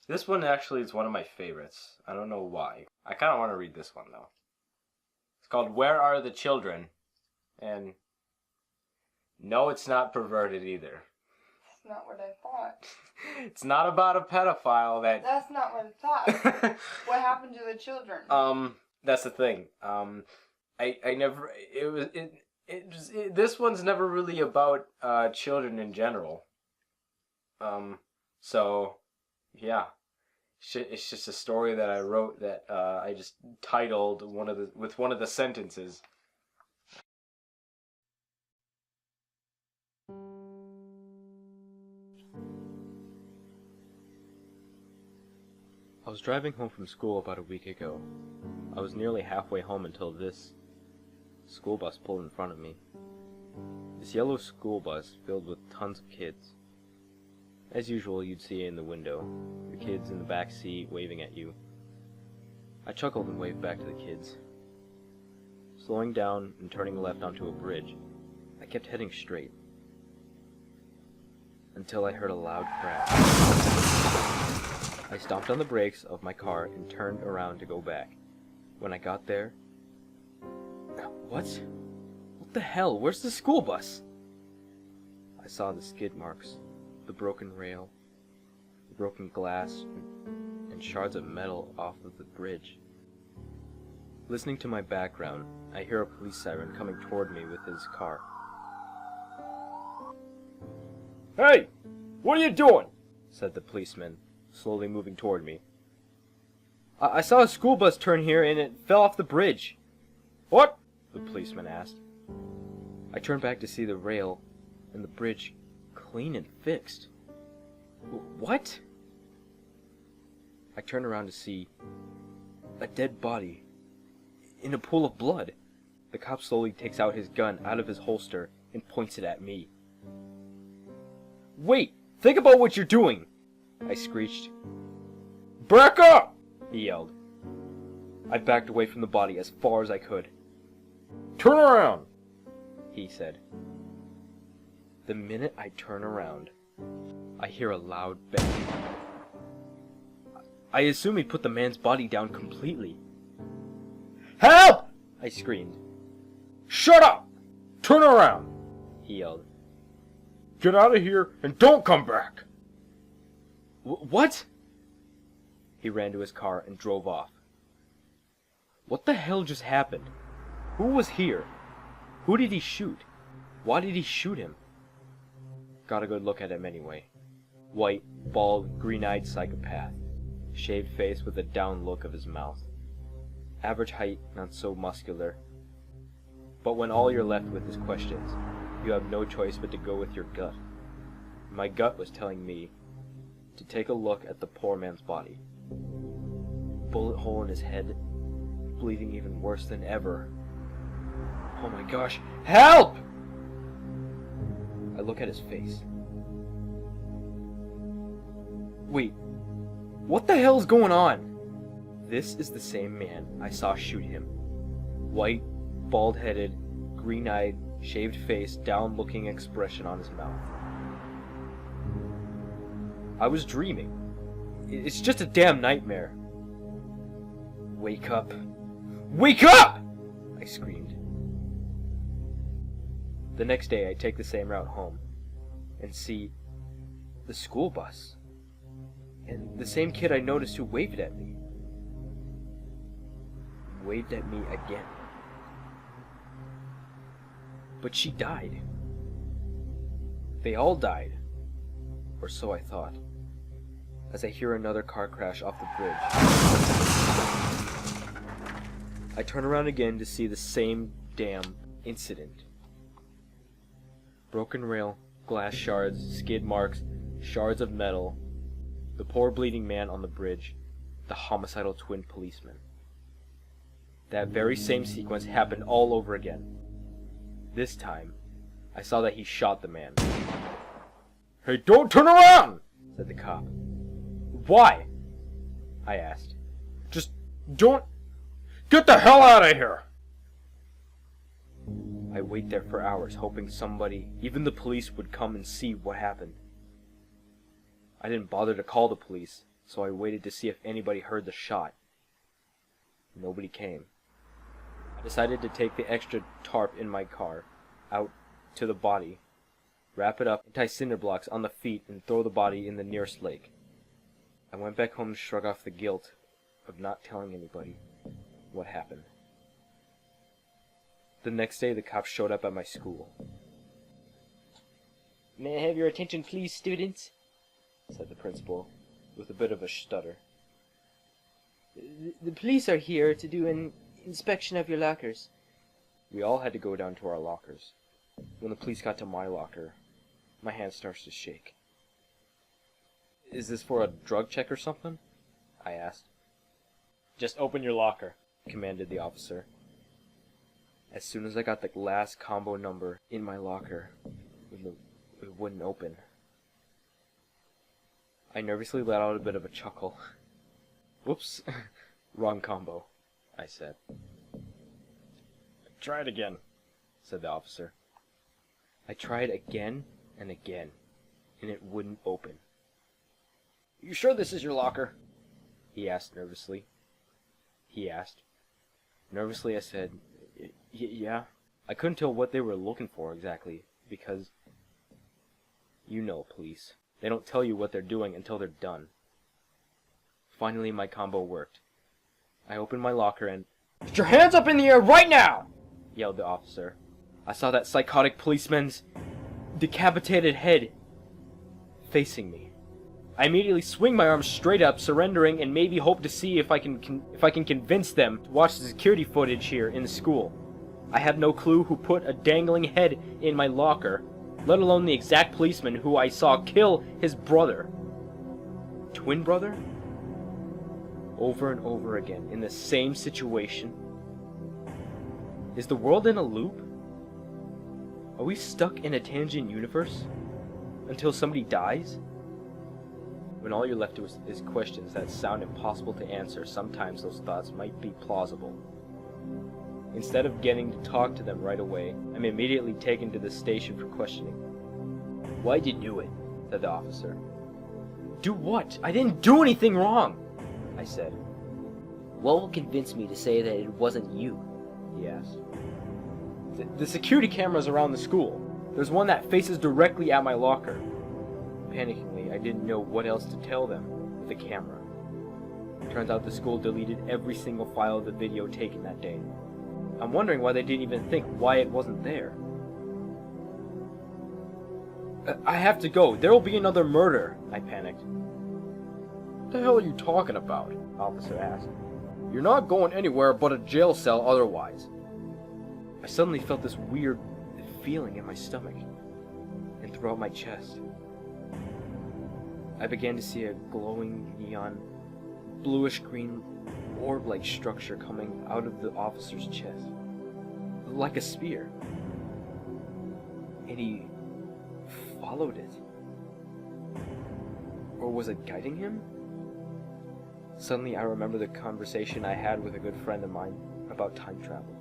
This one actually is one of my favorites. I don't know why. I kind of want to read this one, though. It's called Where Are the Children? And no, it's not perverted either. That's not what I thought. It's not about a pedophile that... That's not what I thought. What happened to the children? That's the thing. I never... This one's never really about children in general. So, yeah. It's just a story that I wrote that I just titled with one of the sentences. I was driving home from school about a week ago. I was nearly halfway home until this school bus pulled in front of me. This yellow school bus filled with tons of kids. As usual, you'd see it in the window, the kids in the back seat waving at you. I chuckled and waved back to the kids. Slowing down and turning left onto a bridge, I kept heading straight, until I heard a loud crash. I stomped on the brakes of my car and turned around to go back. When I got there... What? What the hell? Where's the school bus? I saw the skid marks, the broken rail, the broken glass, and shards of metal off of the bridge. Listening to my background, I hear a police siren coming toward me with his car. "Hey! What are you doing?" said the policeman, slowly moving toward me. I saw a school bus turn here and it fell off the bridge." "What?" the policeman asked. I turned back to see the rail and the bridge clean and fixed. "What?" I turned around to see a dead body in a pool of blood. The cop slowly takes out his gun out of his holster and points it at me. "Wait! Think about what you're doing!" I screeched. "Back up!" he yelled. I backed away from the body as far as I could. "Turn around!" he said. The minute I turn around, I hear a loud bang. I assume he put the man's body down completely. "Help!" I screamed. "Shut up! Turn around!" he yelled. "Get out of here and don't come back!" What? He ran to his car and drove off. What the hell just happened? Who was here? Who did he shoot? Why did he shoot him? Got a good look at him anyway. White, bald, green-eyed psychopath. Shaved face with a down look of his mouth. Average height, not so muscular. But when all you're left with is questions, you have no choice but to go with your gut. My gut was telling me to take a look at the poor man's body. Bullet hole in his head, bleeding even worse than ever. Oh my gosh, help! I look at his face. Wait, what the hell's going on? This is the same man I saw shoot him. White, bald-headed, green-eyed, shaved face, down-looking expression on his mouth. I was dreaming. It's just a damn nightmare. Wake up. Wake up! I screamed. The next day I take the same route home and see the school bus. And the same kid I noticed who waved at me. Waved at me again. But she died. They all died. Or so I thought. As I hear another car crash off the bridge. I turn around again to see the same damn incident. Broken rail, glass shards, skid marks, shards of metal. The poor bleeding man on the bridge. The homicidal twin policeman. That very same sequence happened all over again. This time, I saw that he shot the man. "Hey, don't turn around!" said the cop. "Why?" I asked. "Just don't... Get the hell out of here!" I wait there for hours, hoping somebody, even the police, would come and see what happened. I didn't bother to call the police, so I waited to see if anybody heard the shot. Nobody came. I decided to take the extra tarp in my car out to the body, wrap it up, and tie cinder blocks on the feet, and throw the body in the nearest lake. I went back home to shrug off the guilt of not telling anybody what happened. The next day, the cops showed up at my school. "May I have your attention, please, students?" said the principal, with a bit of a stutter. "The police are here to do an inspection of your lockers." We all had to go down to our lockers. When the police got to my locker, my hand starts to shake. "Is this for a drug check or something?" I asked. "Just open your locker," commanded the officer. As soon as I got the last combo number in my locker, it wouldn't open. I nervously let out a bit of a chuckle. "Whoops, wrong combo," I said. "Try it again," said the officer. I tried again and again, and it wouldn't open. "You sure this is your locker?" he asked nervously. Nervously I said, Yeah. I couldn't tell what they were looking for exactly, because, you know, police. They don't tell you what they're doing until they're done. Finally, my combo worked. I opened my locker and... "Put your hands up in the air right now!" yelled the officer. I saw that psychotic policeman's decapitated head facing me. I immediately swing my arms straight up, surrendering, and maybe hope to see if I can convince them to watch the security footage here in the school. I have no clue who put a dangling head in my locker, let alone the exact policeman who I saw kill his brother. Twin brother? Over and over again, in the same situation. Is the world in a loop? Are we stuck in a tangent universe? Until somebody dies? When all you're left with is questions that sound impossible to answer, sometimes those thoughts might be plausible. Instead of getting to talk to them right away, I'm immediately taken to the station for questioning. "Why'd you do it?" said the officer. "Do what? I didn't do anything wrong!" I said. "What will convince me to say that it wasn't you?" he asked. The security cameras around the school. There's one that faces directly at my locker." Panickingly, I didn't know what else to tell them with the camera. Turns out the school deleted every single file of the video taken that day. I'm wondering why they didn't even think why it wasn't there. I have to go. There will be another murder," I panicked. "What the hell are you talking about?" the officer asked. "You're not going anywhere but a jail cell otherwise." I suddenly felt this weird feeling in my stomach and throughout my chest. I began to see a glowing neon, bluish-green orb-like structure coming out of the officer's chest, like a spear. And he followed it. Or was it guiding him? Suddenly I remember the conversation I had with a good friend of mine about time travel.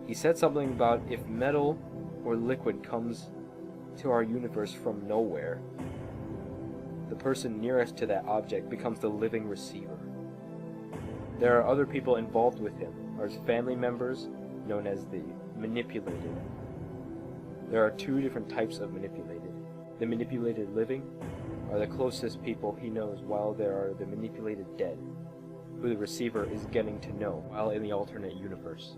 He said something about if metal or liquid comes to our universe from nowhere, the person nearest to that object becomes the living receiver. There are other people involved with him, or family members, known as the manipulated. There are two different types of manipulated. The manipulated living are the closest people he knows, while there are the manipulated dead, who the receiver is getting to know while in the alternate universe.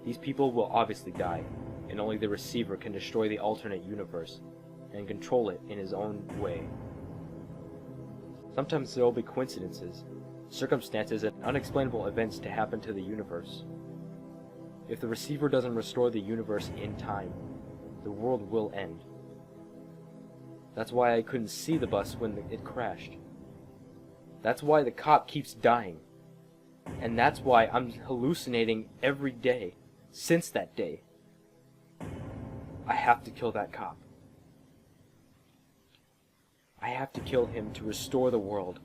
These people will obviously die, and only the receiver can destroy the alternate universe and control it in his own way. Sometimes there will be coincidences, circumstances, and unexplainable events to happen to the universe. If the receiver doesn't restore the universe in time, the world will end. That's why I couldn't see the bus when it crashed. That's why the cop keeps dying. And that's why I'm hallucinating every day since that day. I have to kill that cop. I have to kill him to restore the world.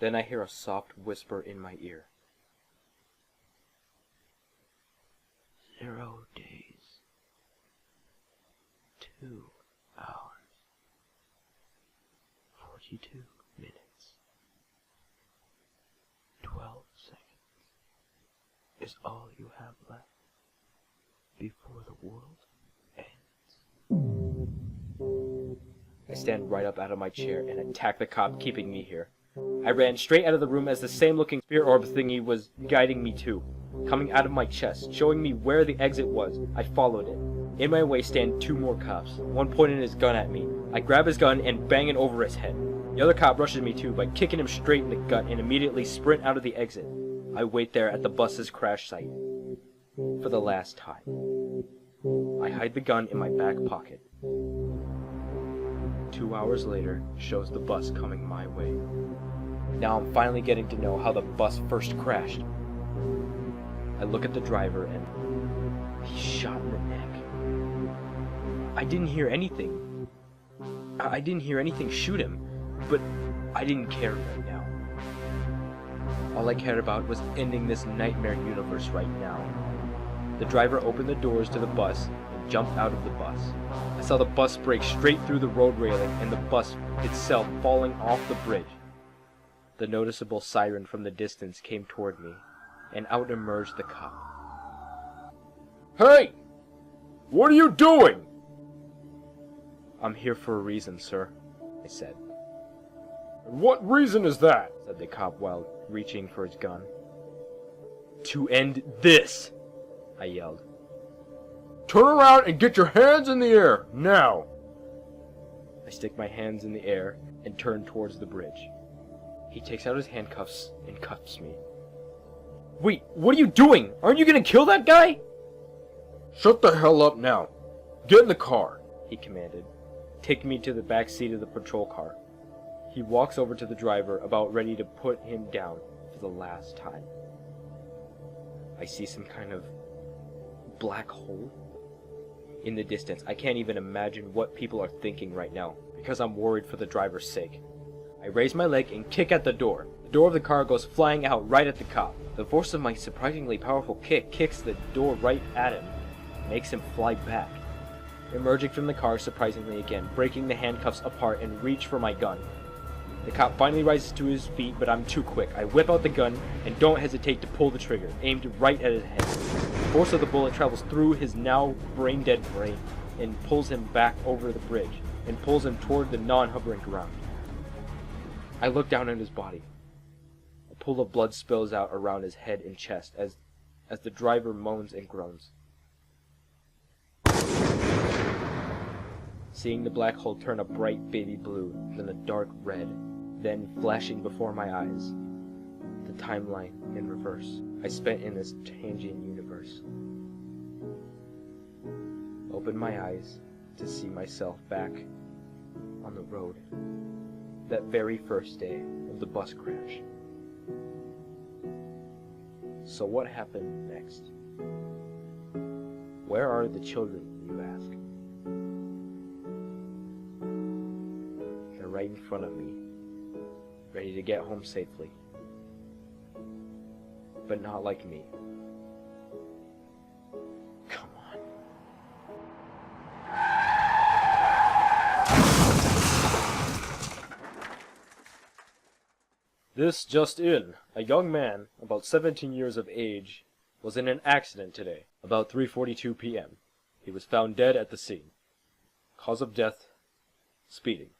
Then I hear a soft whisper in my ear. 0 days. 2 hours. 22 minutes. 12 seconds is all you have left before the world ends. I stand right up out of my chair and attack the cop keeping me here. I ran straight out of the room as the same looking spear orb thingy was guiding me too, coming out of my chest, showing me where the exit was. I followed it. In my way stand 2 more cops, one pointing his gun at me. I grab his gun and bang it over his head. The other cop rushes me too by kicking him straight in the gut and immediately sprint out of the exit. I wait there at the bus's crash site for the last time. I hide the gun in my back pocket. 2 hours later shows the bus coming my way. Now I'm finally getting to know how the bus first crashed. I look at the driver and he's shot in the neck. I didn't hear anything. I didn't hear anything shoot him, but I didn't care right now. All I cared about was ending this nightmare universe right now. The driver opened the doors to the bus and jumped out of the bus. I saw the bus break straight through the road railing and the bus itself falling off the bridge. The noticeable siren from the distance came toward me, and out emerged the cop. Hey! What are you doing? I'm here for a reason, sir, I said. And what reason is that? Said the cop while reaching for his gun. To end this, I yelled. Turn around and get your hands in the air, now! I stick my hands in the air and turn towards the bridge. He takes out his handcuffs and cuffs me. Wait, what are you doing? Aren't you gonna kill that guy? Shut the hell up now. Get in the car, he commanded, taking me to the back seat of the patrol car. He walks over to the driver, about ready to put him down for the last time. I see some kind of black hole in the distance. I can't even imagine what people are thinking right now, because I'm worried for the driver's sake. I raise my leg and kick at the door. The door of the car goes flying out right at the cop. The force of my surprisingly powerful kick kicks the door right at him, makes him fly back. Emerging from the car surprisingly again, breaking the handcuffs apart and reach for my gun. The cop finally rises to his feet, but I'm too quick. I whip out the gun and don't hesitate to pull the trigger, aimed right at his head. The force of the bullet travels through his now brain-dead brain and pulls him back over the bridge and pulls him toward the non-hovering ground. I look down at his body. A pool of blood spills out around his head and chest as the driver moans and groans. Seeing the black hole turn a bright baby blue, then a dark red, then flashing before my eyes, the timeline in reverse I spent in this tangent universe. Open my eyes to see myself back on the road, that very first day of the bus crash. So what happened next? Where are the children, you ask? They're right in front of me, ready to get home safely. But not like me. Come on. This just in. A young man, about 17 years of age, was in an accident today, about 3:42 p.m. He was found dead at the scene. Cause of death, speeding.